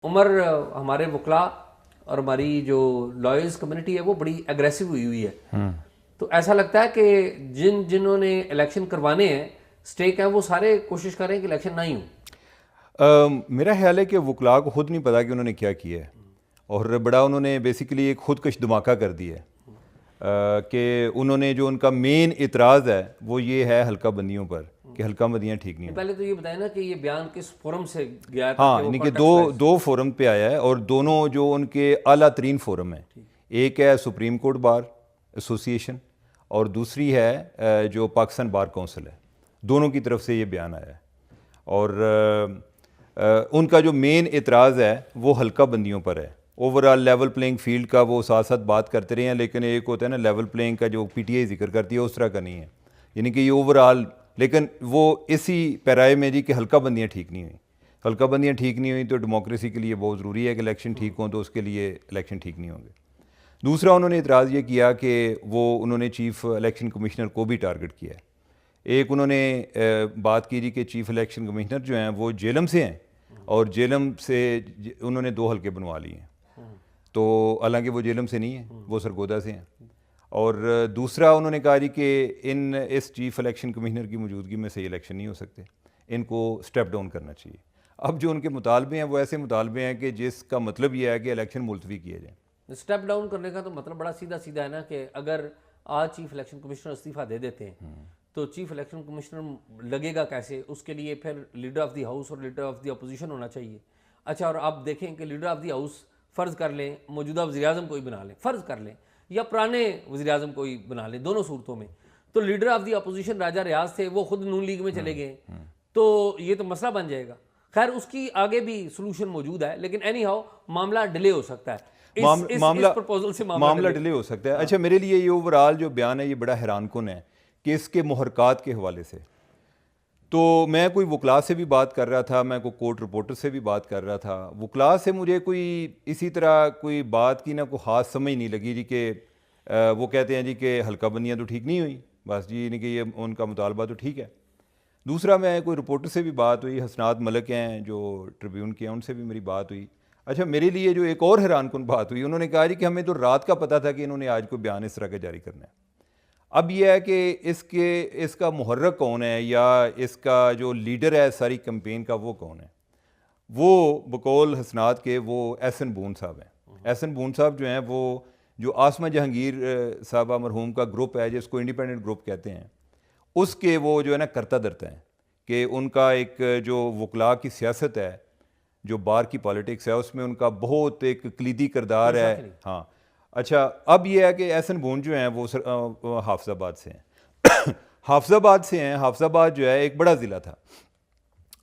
عمر ہمارے وکلاء اور ہماری جو لائرز کمیونٹی ہے وہ بڑی اگریسو ہوئی ہے. تو ایسا لگتا ہے کہ جنہوں نے الیکشن کروانے ہیں اسٹیک ہیں وہ سارے کوشش کریں کہ الیکشن نہ ہی ہوں. میرا خیال ہے کہ وکلاء کو خود نہیں پتا کہ انہوں نے کیا کیا ہے، اور بڑا انہوں نے بیسیکلی ایک خودکش دھماکہ کر دیا ہے کہ انہوں نے جو ان کا مین اعتراض ہے وہ یہ ہے حلقہ بندیوں پر کہ حلقہ بندیاں ٹھیک نہیں ہیں. پہلے تو یہ بتائیں نا کہ یہ بیان کس فورم سے گیا تھا؟ ہاں، یعنی کہ دو فورم پہ آیا ہے، اور دونوں جو ان کے اعلیٰ ترین فورم ہیں، ایک ہے سپریم کورٹ بار ایسوسی ایشن اور دوسری ہے جو پاکستان بار کونسل ہے. دونوں کی طرف سے یہ بیان آیا ہے، اور ان کا جو مین اعتراض ہے وہ حلقہ بندیوں پر ہے. Over all level playing field کا وہ ساتھ ساتھ بات کرتے رہے ہیں، لیکن ایک ہوتا ہے نا لیول پلینگ کا جو پی ٹی آئی ذکر کرتی ہے اس طرح کا نہیں ہے. یعنی کہ یہ اوور آل، لیکن وہ اسی پیرائے میں جی کہ حلقہ بندیاں ٹھیک نہیں ہوئیں. حلقہ بندیاں ٹھیک نہیں ہوئیں تو ڈیموکریسی کے لیے بہت ضروری ہے کہ الیکشن ٹھیک ہوں، تو اس کے لیے الیکشن ٹھیک نہیں ہوں گے. دوسرا انہوں نے اعتراض یہ کیا کہ انہوں نے چیف الیکشن کمشنر کو بھی ٹارگٹ کیا ہے. ایک انہوں نے بات کی جی کہ چیف الیکشن کمشنر جو ہیں وہ جیلم سے ہیں، اور جیلم سے انہوں نے 2 حلقے بنوا لیے ہیں. تو حالانکہ وہ جیلم سے نہیں ہیں، وہ سرگودا سے ہیں. اور دوسرا انہوں نے کہا جی کہ اس چیف الیکشن کمشنر کی موجودگی میں سے الیکشن نہیں ہو سکتے، ان کو سٹیپ ڈاؤن کرنا چاہیے. اب جو ان کے مطالبے ہیں وہ ایسے مطالبے ہیں کہ جس کا مطلب یہ ہے کہ الیکشن ملتوی کیے جائیں. اسٹیپ ڈاؤن کرنے کا تو مطلب بڑا سیدھا ہے نا کہ اگر آج چیف الیکشن کمشنر استعفیٰ دے دیتے ہیں تو چیف الیکشن کمشنر لگے گا کیسے؟ اس کے لیے پھر لیڈر آف دی ہاؤس اور لیڈر آف دی اپوزیشن ہونا چاہیے. اچھا، اور آپ دیکھیں کہ لیڈر آف دی ہاؤس فرض کر لیں موجودہ وزیر اعظم کو ہی بنا لیں، فرض کر لیں، یا پرانے وزیر اعظم کو ہی بنا لیں، دونوں صورتوں میں تو لیڈر آف دی اپوزیشن راجہ ریاض تھے، وہ خود نون لیگ میں چلے گئے، تو یہ تو مسئلہ بن جائے گا. خیر اس کی آگے بھی سلوشن موجود ہے، لیکن اینی ہاؤ معاملہ ڈیلے ہو سکتا ہے. معاملہ ڈیلے ہو سکتا ہے. اچھا، میرے لیے یہ اوور آل جو بیان ہے یہ بڑا حیران کن ہے کہ اس کے محرکات کے حوالے سے تو میں کوئی وکلاء سے بھی بات کر رہا تھا، میں کوئی کورٹ رپورٹر سے بھی بات کر رہا تھا. وکلاء سے مجھے کوئی اسی طرح کوئی بات کی نہ کوئی خاص سمجھ نہیں لگی جی کہ وہ کہتے ہیں جی کہ حلقہ بندیاں تو ٹھیک نہیں ہوئیں، بس جی یعنی کہ یہ ان کا مطالبہ تو ٹھیک ہے. دوسرا میں کوئی رپورٹر سے بھی بات ہوئی، حسنات ملک ہیں جو ٹریبیون کے ہیں، ان سے بھی میری بات ہوئی. اچھا، میرے لیے جو ایک اور حیران کن بات ہوئی، انہوں نے کہا جی کہ ہمیں تو رات کا پتہ تھا کہ انہوں نے آج کوئی بیان اس طرح کا جاری کرنا ہے. اب یہ ہے کہ اس کا محرک کون ہے یا اس کا جو لیڈر ہے ساری کمپین کا وہ کون ہے؟ وہ بقول حسنات کے وہ احسن بون صاحب ہیں. احسن بون صاحب جو ہیں وہ جو آسمہ جہانگیر صاحبہ مرحوم کا گروپ ہے جس کو انڈیپینڈنٹ گروپ کہتے ہیں، اس کے وہ جو ہے نا کرتا درتا ہیں کہ ان کا ایک جو وکلاء کی سیاست ہے، جو بار کی پالیٹکس ہے، اس میں ان کا بہت ایک کلیدی کردار ہے. ہاں اچھا، اب یہ ہے کہ احسن بون جو ہیں وہ حافظ آباد سے ہیں. حافظ آباد سے ہیں. حافظ آباد جو ہے ایک بڑا ضلع تھا،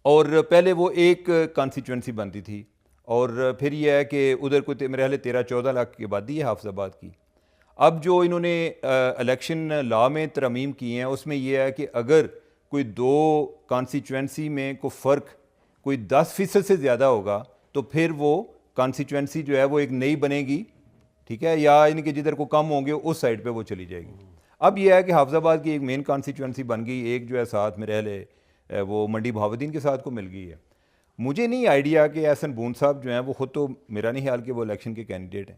اور پہلے وہ ایک کانسٹیچوئنسی بنتی تھی، اور پھر یہ ہے کہ ادھر کوئی میرے خیال 13-14 لاکھ کی آبادی ہے حافظ آباد کی. اب جو انہوں نے الیکشن لا میں ترمیم کی ہیں اس میں یہ ہے کہ اگر کوئی 2 کانسٹیچوئنسی میں کوئی فرق کوئی 10% سے زیادہ ہوگا تو پھر وہ کانسٹیچوئنسی جو ہے وہ ایک نئی بنے گی، ٹھیک ہے، یا ان کے جدھر کو کم ہوں گے اس سائڈ پہ وہ چلی جائے گی. اب یہ ہے کہ حافظ آباد کی ایک مین کانسٹیچوئنسی بن گئی، ایک جو ہے ساتھ میں رہ وہ منڈی بہاودین کے ساتھ کو مل گئی ہے. مجھے نہیں آئیڈیا کہ احسن بون صاحب جو ہیں وہ خود تو میرا نہیں خیال کہ وہ الیکشن کے کینڈیڈیٹ ہیں،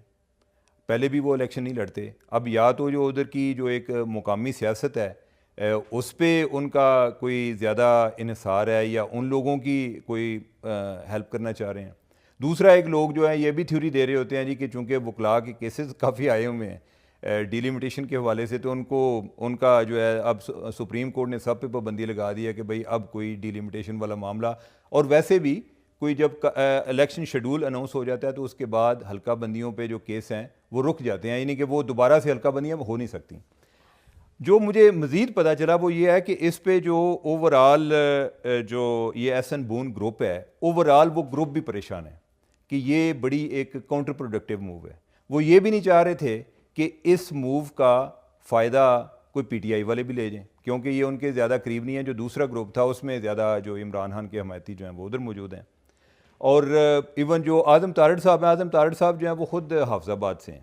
پہلے بھی وہ الیکشن نہیں لڑتے. اب یا تو جو ادھر کی جو ایک مقامی سیاست ہے اس پہ ان کا کوئی زیادہ انحصار ہے یا ان لوگوں کی کوئی ہیلپ کرنا چاہ رہے ہیں. دوسرا ایک لوگ جو ہیں یہ بھی تھیوری دے رہے ہوتے ہیں جی کہ چونکہ وکلاء کے کیسز کافی آئے ہوئے ہیں ڈیلیمیٹیشن کے حوالے سے، تو ان کا جو ہے اب سپریم کورٹ نے سب پہ پابندی لگا دی ہے کہ بھئی اب کوئی ڈیلیمیٹیشن والا معاملہ، اور ویسے بھی کوئی جب الیکشن شیڈول اناؤنس ہو جاتا ہے تو اس کے بعد حلقہ بندیوں پہ جو کیس ہیں وہ رک جاتے ہیں، یعنی کہ وہ دوبارہ سے حلقہ بندیاں ہو نہیں سکتی. جو مجھے مزید پتہ چلا وہ یہ ہے کہ اس پہ جو اوور آل جو یہ احسن بون گروپ ہے، اوور آل وہ گروپ بھی پریشان ہے کہ یہ بڑی ایک کاؤنٹر پروڈکٹیو موو ہے. وہ یہ بھی نہیں چاہ رہے تھے کہ اس موو کا فائدہ کوئی پی ٹی آئی والے بھی لے جائیں، کیونکہ یہ ان کے زیادہ قریب نہیں ہیں. جو دوسرا گروپ تھا اس میں زیادہ جو عمران خان کے حمایتی جو ہیں وہ ادھر موجود ہیں. اور ایون جو اعظم تارڑ صاحب ہیں، اعظم تارڑ صاحب جو ہیں وہ خود حافظ آباد سے ہیں،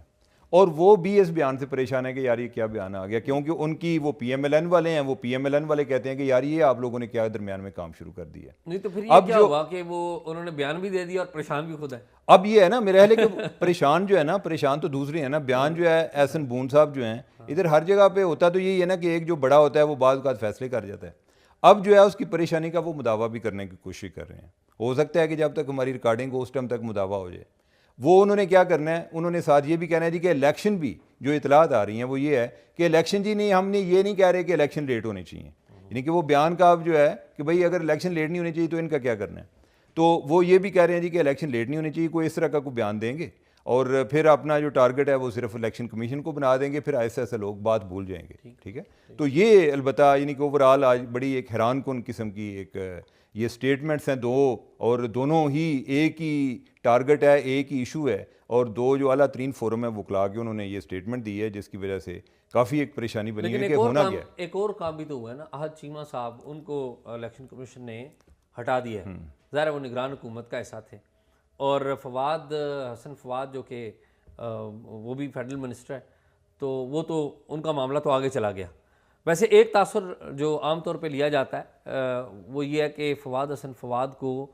اور وہ بھی اس بیان سے پریشان ہے کہ یار یہ کیا بیان آ گیا, کیونکہ ان کی وہ پی ایم ایل این والے ہیں, وہ پی ایم ایل این والے کہتے ہیں کہ یار یہ آپ لوگوں نے کیا درمیان میں کام شروع کر دیا. نہیں تو پھر یہ کیا ہوا کہ وہ انہوں نے بیان بھی دے دیا اور پریشان بھی خود ہے. اب یہ ہے نا میرا خیال ہے کہ پریشان جو ہے نا, پریشان تو دوسری ہے نا, بیان جو ہے احسن بون صاحب جو ہیں ادھر ہر جگہ پہ ہوتا تو یہی ہے نا کہ ایک جو بڑا ہوتا ہے وہ بعض اوقات فیصلے کر جاتا ہے. اب جو ہے اس کی پریشانی کا وہ مداوع بھی کرنے کی کوشش کر رہے ہیں. ہو سکتا ہے کہ جب تک ہماری ریکارڈنگ ہو اس ٹائم تک مداوع ہو جائے. وہ انہوں نے کیا کرنا ہے, انہوں نے ساتھ یہ بھی کہنا ہے جی کہ الیکشن بھی جو اطلاعات آ رہی ہیں وہ یہ ہے کہ الیکشن جی نہیں, ہم نے یہ نہیں کہہ رہے کہ الیکشن لیٹ ہونے چاہیے, یعنی کہ وہ بیان کا اب جو ہے کہ بھئی اگر الیکشن لیٹ نہیں ہونی چاہیے تو ان کا کیا کرنا ہے. تو وہ یہ بھی کہہ رہے ہیں جی کہ الیکشن لیٹ نہیں ہونی چاہیے, کوئی اس طرح کا کوئی بیان دیں گے اور پھر اپنا جو ٹارگٹ ہے وہ صرف الیکشن کمیشن کو بنا دیں گے, پھر ایسے ایسے لوگ بات بھول جائیں گے. ٹھیک ہے, تو یہ البتہ یعنی کہ اوورآل آج بڑی ایک حیران کن قسم کی ایک یہ سٹیٹمنٹس ہیں دو, اور دونوں ہی ایک ہی ٹارگٹ ہے, ایک ہی ایشو ہے, اور دو جو اعلیٰ ترین فورم ہے وکلا کے انہوں نے یہ سٹیٹمنٹ دی ہے جس کی وجہ سے کافی ایک پریشانی بنی ہے کہ ہونا کیا ہے. ایک اور کام بھی تو ہوا ہے نا, احد چیمہ صاحب ان کو الیکشن کمیشن نے ہٹا دیا ہے, ظاہر وہ نگران حکومت کا حصہ تھے, اور فواد حسن فواد جو کہ وہ بھی فیڈرل منسٹر ہے, تو وہ تو ان کا معاملہ تو آگے چلا گیا. ویسے ایک تاثر جو عام طور پہ لیا جاتا ہے وہ یہ ہے کہ فواد حسن فواد کو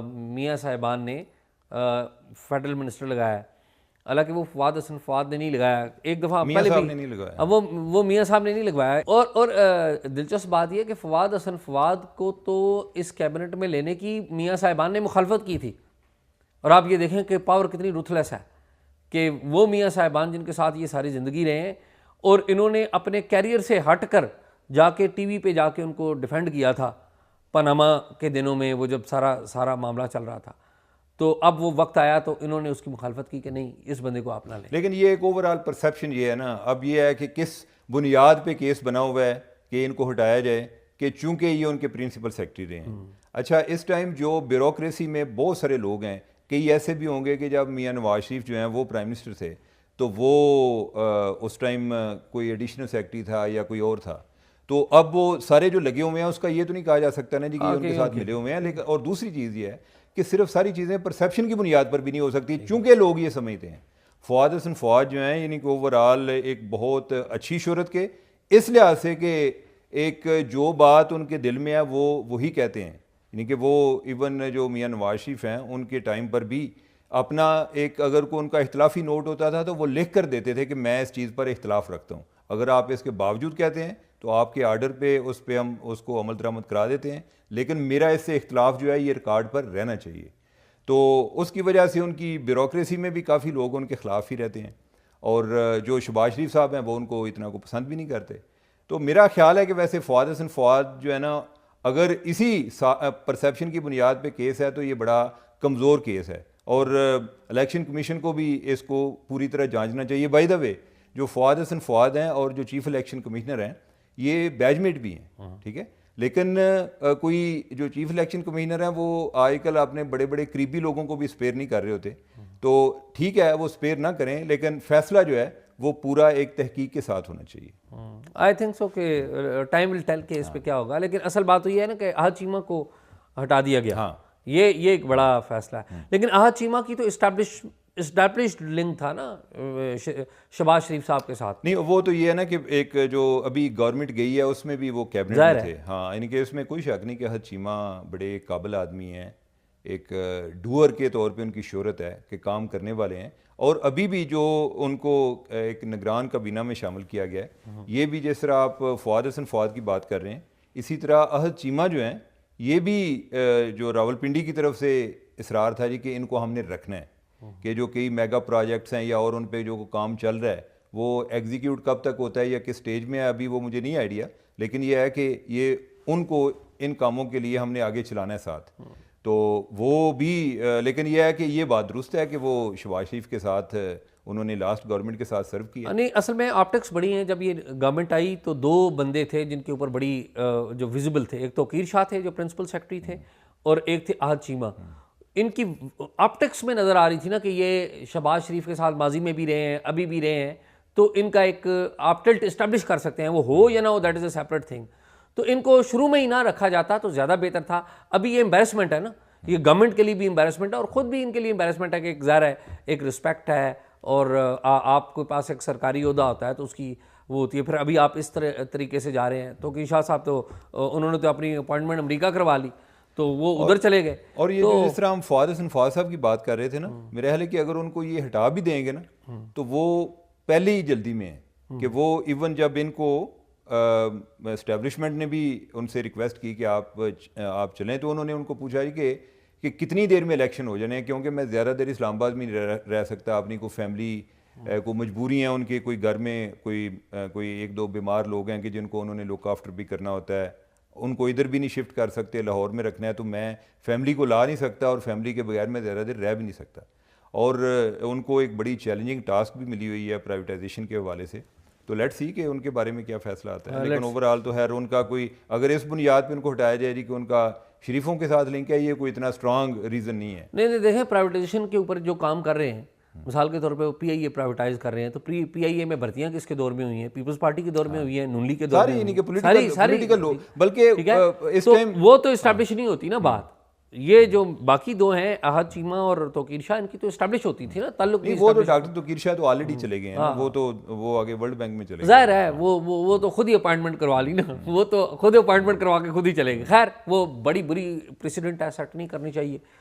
میاں صاحبان نے فیڈرل منسٹر لگایا ہے, حالانکہ وہ فواد حسن فواد نے نہیں لگایا. ایک دفعہ پہلے بھی وہ میاں صاحب نے نہیں لگوایا. اور دلچسپ بات یہ کہ فواد حسن فواد کو تو اس کیبنٹ میں لینے کی میاں صاحبان نے مخالفت کی تھی, اور آپ یہ دیکھیں کہ پاور کتنی رuthless ہے کہ وہ میاں صاحبان جن کے ساتھ یہ ساری زندگی رہے ہیں, اور انہوں نے اپنے کیریئر سے ہٹ کر جا کے ٹی وی پہ جا کے ان کو ڈیفینڈ کیا تھا پاناما کے دنوں میں, وہ جب سارا معاملہ چل رہا تھا. تو اب وہ وقت آیا تو انہوں نے اس کی مخالفت کی کہ نہیں اس بندے کو آپ نہ لیں. لیکن یہ ایک اوورآل پرسیپشن یہ ہے نا, اب یہ ہے کہ کس بنیاد پہ کیس بنا ہوا ہے کہ ان کو ہٹایا جائے, کہ چونکہ یہ ان کے پرنسپل سیکرٹری رہے ہیں. اچھا, اس ٹائم جو بیوروکریسی میں بہت سارے لوگ ہیں, کئی ایسے بھی ہوں گے کہ جب میاں نواز شریف جو ہیں وہ پرائم منسٹر تھے تو وہ اس ٹائم کوئی ایڈیشنل سیکرٹری تھا یا کوئی اور تھا, تو اب وہ سارے جو لگے ہوئے ہیں اس کا یہ تو نہیں کہا جا سکتا نا جی کہ ان کے ساتھ ملے ہوئے ہیں. لیکن اور دوسری چیز یہ ہے کہ صرف ساری چیزیں پرسیپشن کی بنیاد پر بھی نہیں ہو سکتی, چونکہ لوگ یہ سمجھتے ہیں. فواد حسن فواد جو ہیں یعنی کہ اوورآل ایک بہت اچھی شہرت کے اس لحاظ سے کہ ایک جو بات ان کے دل میں ہے وہ وہی کہتے ہیں, یعنی کہ وہ ایون جو میاں نواز شریف ہیں ان کے ٹائم پر بھی اپنا ایک اگر کو ان کا اختلافی نوٹ ہوتا تھا تو وہ لکھ کر دیتے تھے کہ میں اس چیز پر اختلاف رکھتا ہوں, اگر آپ اس کے باوجود کہتے ہیں تو آپ کے آرڈر پہ اس پہ ہم اس کو عمل درآمد کرا دیتے ہیں, لیکن میرا اس سے اختلاف جو ہے یہ ریکارڈ پر رہنا چاہیے. تو اس کی وجہ سے ان کی بیوروکریسی میں بھی کافی لوگ ان کے خلاف ہی رہتے ہیں, اور جو شہباز شریف صاحب ہیں وہ ان کو اتنا کو پسند بھی نہیں کرتے. تو میرا خیال ہے کہ ویسے فواد حسن فواد جو ہے نا, اگر اسی پرسیپشن کی بنیاد پہ کیس ہے تو یہ بڑا کمزور کیس ہے, اور الیکشن کمیشن کو بھی اس کو پوری طرح جانچنا چاہیے. بائی دا وے جو فواد حسن فواد ہیں اور جو چیف الیکشن کمشنر ہیں یہ بیچ میٹ بھی ہیں, ٹھیک ہے, لیکن کوئی جو چیف الیکشن کمشنر ہیں وہ آج کل اپنے بڑے بڑے قریبی لوگوں کو بھی اسپیئر نہیں کر رہے ہوتے. تو ٹھیک ہے وہ اسپیئر نہ کریں, لیکن فیصلہ جو ہے وہ پورا ایک تحقیق کے ساتھ ہونا چاہیے. آئی تھنک سو کہ ٹائم ول ٹیل کہ اس پہ کیا ہوگا, لیکن اصل بات تو یہ ہے نا کہ احد چیمہ کو ہٹا دیا گیا. ہاں, یہ ایک بڑا فیصلہ ہے. لیکن احد چیمہ کی تو اسٹیبلشڈ لنک تھا نا شہباز شریف صاحب کے ساتھ. نہیں وہ تو یہ ہے نا کہ ایک جو ابھی گورنمنٹ گئی ہے اس میں بھی وہ کیبنٹ میں تھے. ہاں, یعنی کہ اس میں کوئی شک نہیں کہ احد چیمہ بڑے قابل آدمی ہیں, ایک ڈوئر کے طور پہ ان کی شہرت ہے کہ کام کرنے والے ہیں, اور ابھی بھی جو ان کو ایک نگران کابینہ میں شامل کیا گیا ہے, یہ بھی جس طرح آپ فواد حسن فواد کی بات کر رہے ہیں اسی طرح احد چیمہ جو ہیں یہ بھی جو راولپنڈی کی طرف سے اصرار تھا جی کہ ان کو ہم نے رکھنا ہے, کہ جو کئی میگا پروجیکٹس ہیں یا اور ان پہ جو کام چل رہا ہے وہ ایگزیکیوٹ کب تک ہوتا ہے یا کس سٹیج میں ہے ابھی وہ مجھے نہیں آئیڈیا, لیکن یہ ہے کہ یہ ان کو ان کاموں کے لیے ہم نے آگے چلانا ہے ساتھ. تو وہ بھی لیکن یہ ہے کہ یہ بات درست ہے کہ وہ شہباز شریف کے ساتھ انہوں نے لاسٹ گورنمنٹ کے ساتھ سرو کیا. نہیں اصل میں آپٹکس بڑی ہیں. جب یہ گورنمنٹ آئی تو دو بندے تھے جن کے اوپر بڑی جو ویزیبل تھے, ایک توقیر شاہ تھے جو پرنسپل سیکرٹری تھے, اور ایک تھے احد چیمہ. ان کی آپٹکس میں نظر آ رہی تھی نا کہ یہ شہباز شریف کے ساتھ ماضی میں بھی رہے ہیں, ابھی بھی رہے ہیں, تو ان کا ایک آپٹلٹ اسٹیبلش کر سکتے ہیں, وہ ہو یا نہ ہو that is a separate thing. تو ان کو شروع میں ہی نہ رکھا جاتا تو زیادہ بہتر تھا. ابھی یہ امبیرسمنٹ ہے نا, یہ گورنمنٹ کے لیے بھی امبیرسمنٹ ہے اور خود بھی ان کے لیے امبیرسمنٹ ہے کہ ایک ظاہر ہے ایک رسپیکٹ ہے اور آپ کے پاس ایک سرکاری عہدہ ہوتا ہے تو اس کی وہ ہوتی ہے. پھر ابھی آپ اس طریقے سے جا رہے ہیں تو شاہ صاحب تو انہوں نے تو اپنی اپوائنٹمنٹ امریکہ کروا لی تو وہ ادھر چلے گئے. اور یہ جو جس طرح ہم فواد حسن فواد صاحب کی بات کر رہے تھے نا, میرا خیال ہے کہ اگر ان کو یہ ہٹا بھی دیں گے نا تو وہ پہلے ہی جلدی میں ہیں کہ وہ ایون جب ان کو اسٹیبلشمنٹ نے بھی ان سے ریکویسٹ کی کہ آپ چلیں تو انہوں نے ان کو پوچھا کہ کتنی دیر میں الیکشن ہو جانے ہیں, کیونکہ میں زیادہ دیر اسلام آباد میں نہیں رہ سکتا, اپنی کوئی فیملی کو مجبوری ہیں ان کے, کوئی گھر میں کوئی ایک دو بیمار لوگ ہیں کہ جن کو انہوں نے لک آفٹر بھی کرنا ہوتا ہے, ان کو ادھر بھی نہیں شفٹ کر سکتے, لاہور میں رکھنا ہے, تو میں فیملی کو لا نہیں سکتا اور فیملی کے بغیر میں زیادہ دیر رہ بھی نہیں سکتا. اور ان کو ایک بڑی چیلنجنگ ٹاسک بھی ملی ہوئی ہے پرائیویٹائزیشن کے حوالے سے, تو لیٹ سی کہ ان کے بارے میں کیا فیصلہ آتا ہے. لیکن اوور آل تو خیر ان کا کوئی, اگر اس بنیاد پہ ان کو ہٹایا جائے کہ ان کا شریفوں کے ساتھ لنک ہے, یہ کوئی اتنا اسٹرانگ ریزن نہیں ہے. نہیں دیکھیں پرائیویٹائزیشن کے اوپر جو کام کر رہے ہیں, مثال کے طور پہ وہ پی آئی اے پرائیویٹائز کر رہے ہیں, تو پی آئی اے میں بھرتیاں کس کے دور میں ہوئی ہیں؟ پیپلز پارٹی کے دور میں ہوئی ہیں, نون لیگ کے دور میں ہوئی ہیں, پولیٹیکل لوگ, بلکہ اس ٹائم وہ تو اسٹیبلش نہیں ہوتی نا بات. یہ جو باقی دو ہیں احد چیمہ اور توقیر شاہ, ان کی تو اسٹیبلش ہوتی تھی نا تعلق. وہ تو ڈاکٹر توقیر شاہ تو آلریڈی چلے گئے ہیں, وہ آگے ورلڈ بینک میں چلے گئے. ظاہر ہے وہ تو خود ہی اپوائنٹمنٹ کروا لی نا, وہ تو خود اپوائنٹمنٹ کروا کے خود ہی چلے گئے. خیر وہ بڑی بری پریسیڈنٹ ہے, سیٹ نہیں کرنی چاہیے.